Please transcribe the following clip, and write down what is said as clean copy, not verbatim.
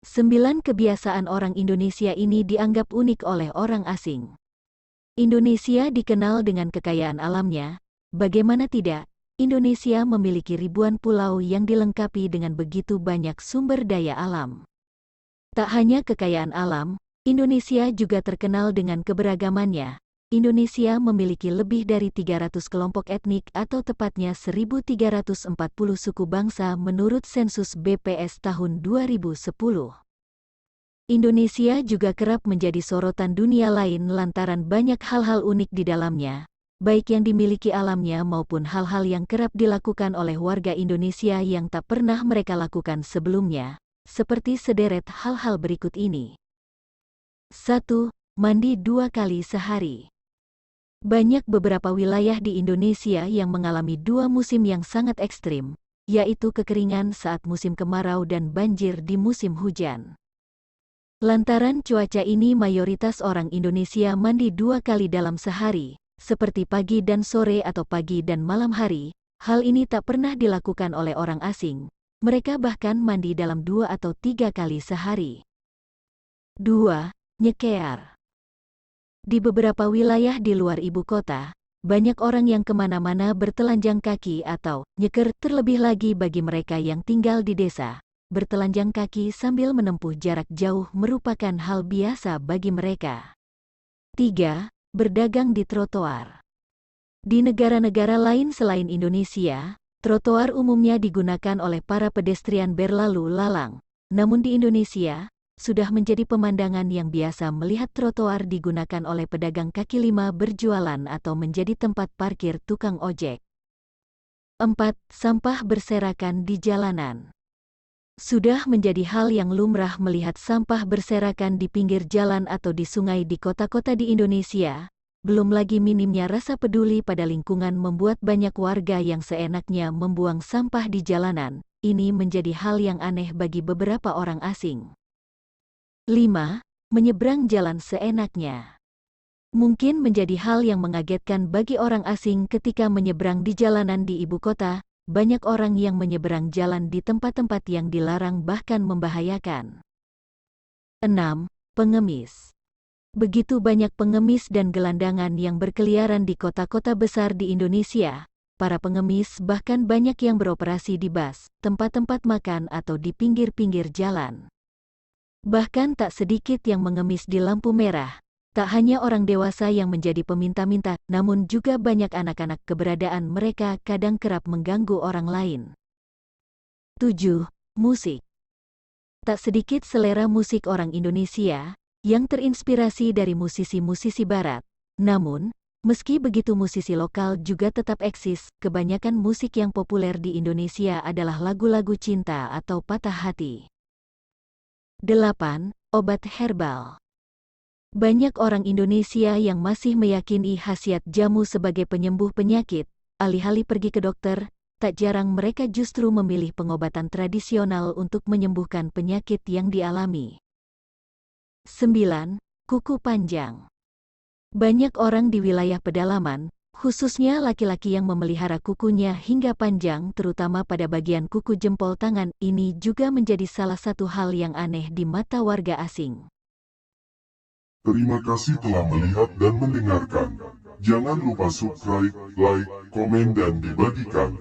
9 kebiasaan orang Indonesia ini dianggap unik oleh orang asing. Indonesia dikenal dengan kekayaan alamnya. Bagaimana tidak, Indonesia memiliki ribuan pulau yang dilengkapi dengan begitu banyak sumber daya alam. Tak hanya kekayaan alam, Indonesia juga terkenal dengan keberagamannya. Indonesia memiliki lebih dari 300 kelompok etnik atau tepatnya 1.340 suku bangsa menurut sensus BPS tahun 2010. Indonesia juga kerap menjadi sorotan dunia lain lantaran banyak hal-hal unik di dalamnya, baik yang dimiliki alamnya maupun hal-hal yang kerap dilakukan oleh warga Indonesia yang tak pernah mereka lakukan sebelumnya, seperti sederet hal-hal berikut ini. 1. Mandi 2 kali sehari. Banyak beberapa wilayah di Indonesia yang mengalami 2 musim yang sangat ekstrim, yaitu kekeringan saat musim kemarau dan banjir di musim hujan. Lantaran cuaca ini mayoritas orang Indonesia mandi 2 kali dalam sehari, seperti pagi dan sore atau pagi dan malam hari. Hal ini tak pernah dilakukan oleh orang asing, mereka bahkan mandi dalam 2 atau 3 kali sehari. 2. Nyeker. Di beberapa wilayah di luar ibu kota, banyak orang yang kemana-mana bertelanjang kaki atau nyeker, terlebih lagi bagi mereka yang tinggal di desa. Bertelanjang kaki sambil menempuh jarak jauh merupakan hal biasa bagi mereka. 3. Berdagang di trotoar. Di negara-negara lain selain Indonesia, trotoar umumnya digunakan oleh para pedestrian berlalu lalang. Namun di Indonesia, sudah menjadi pemandangan yang biasa melihat trotoar digunakan oleh pedagang kaki lima berjualan atau menjadi tempat parkir tukang ojek. 4. Sampah berserakan di jalanan. Sudah menjadi hal yang lumrah melihat sampah berserakan di pinggir jalan atau di sungai di kota-kota di Indonesia. Belum lagi minimnya rasa peduli pada lingkungan membuat banyak warga yang seenaknya membuang sampah di jalanan. Ini menjadi hal yang aneh bagi beberapa orang asing. 5. Menyeberang jalan seenaknya. Mungkin menjadi hal yang mengagetkan bagi orang asing ketika menyeberang di jalanan di ibu kota. Banyak orang yang menyeberang jalan di tempat-tempat yang dilarang bahkan membahayakan. 6. Pengemis. Begitu banyak pengemis dan gelandangan yang berkeliaran di kota-kota besar di Indonesia. Para pengemis bahkan banyak yang beroperasi di bus, tempat-tempat makan atau di pinggir-pinggir jalan. Bahkan tak sedikit yang mengemis di lampu merah. Tak hanya orang dewasa yang menjadi peminta-minta, namun juga banyak anak-anak. Keberadaan mereka kadang kerap mengganggu orang lain. 7. Musik. Tak sedikit selera musik orang Indonesia yang terinspirasi dari musisi-musisi barat. Namun, meski begitu musisi lokal juga tetap eksis. Kebanyakan musik yang populer di Indonesia adalah lagu-lagu cinta atau patah hati. 8. Obat herbal. Banyak orang Indonesia yang masih meyakini khasiat jamu sebagai penyembuh penyakit. Alih-alih pergi ke dokter, tak jarang mereka justru memilih pengobatan tradisional untuk menyembuhkan penyakit yang dialami. 9. Kuku panjang. Banyak orang di wilayah pedalaman, khususnya laki-laki yang memelihara kukunya hingga panjang terutama pada bagian kuku jempol tangan. Ini juga menjadi salah satu hal yang aneh di mata warga asing. Terima kasih telah melihat dan mendengarkan. Jangan lupa subscribe, like, komen dan dibagikan.